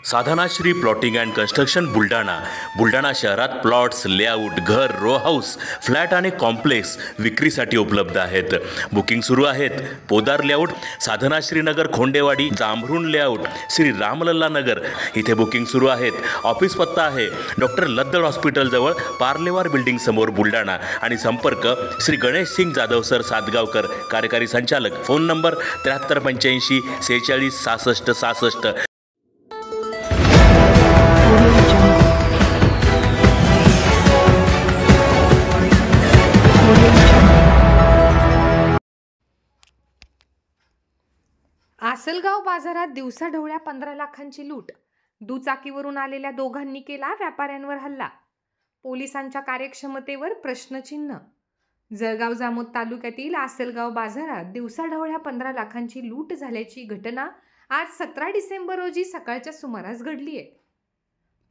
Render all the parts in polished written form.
Sadhanashri plotting and construction Buldhana शहरात plots, layout, घर, row house, flat आणि कॉम्प्लेक्स विक्रीसाठी उपलब्ध आहेत. बुकिंग सुरू आहेत. पोदार लेआउट, साधनाश्री नगर, खोंडेवाडी, जांभरुण लेआउट, श्री रामलल्ला नगर इथे बुकिंग सुरू आहेत. ऑफिस पत्ता आहे डॉक्टर लद्दड हॉस्पिटल जवळ, पार्लेवार बिल्डिंग समोर, बुलढाणा. आणि संपर्क श्री गणेश सिंग जाधव सर सातगावकर, कार्यकारी संचालक. Phone number 7385 46 66 66. आसलगाव बाजारात दिवसाढवळ्या 15 लाखांची लूट. दुचाकीवरून आलेल्या दोघांनी केला व्यापाऱ्यांवर हल्ला. पोलिसांच्या कार्यक्षमतेवर प्रश्नचिन्ह. जळगाव जामोद तालुक्यातील आसलगाव बाजारात दिवसाढवळ्या 15 लाखांची लूट झाल्याची घटना आज 17 डिसेंबर रोजी सकाळच्या सुमारास घडली आहे.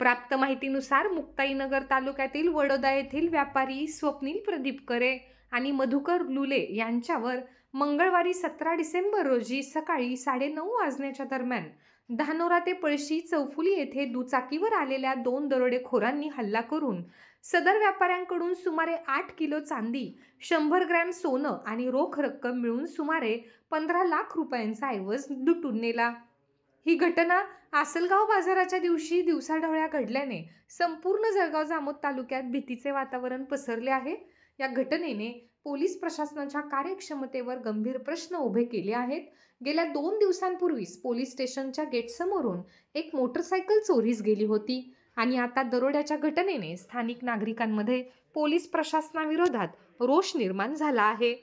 प्राप्त माहितीनुसार मुक्ताईनगर तालुक्यातील वडोदा येथील व्यापारी स्वप्नील प्रदीप करे आणि मधुकर लुले यांच्यावर मंगळवारी 17 डिसेंबर रोजी सकाळी 9:30 वाजण्याच्या दरम्यान धानोरा ते पळशी चौफुली येथे दुचाकीवर आलेल्या 2 दरोडेखोरांनी हल्ला करून सदर व्यापाऱ्यांकडून सुमारे 8 किलो चांदी, 100 ग्रॅम सोनं आणि रोख रक्कम मिळून सुमारे 15 लाख रुपयांचा ऐवज लुटून नेला. ही घटना आसलगाव बाजाराच्या दिवशी दिवसाढवळ्या घडल्याने संपूर्ण जळगाव जामोद तालुक्यात भीतीचे वातावरण पसरले आहे. या घटनेने पोलीस प्रशासनाच्या कार्यक्षमतेवर गंभीर प्रश्न उभे केले आहेत. गेल्या 2 दिवसांपूर्वीच पोलीस स्टेशनच्या गेटसमोरून एक मोटरसायकल चोरीस गेली होती आणि आता दरोड्याच्या घटनेने स्थानिक नागरिकांमध्ये पोलीस प्रशासनाविरोधात रोष निर्माण झाला आहे.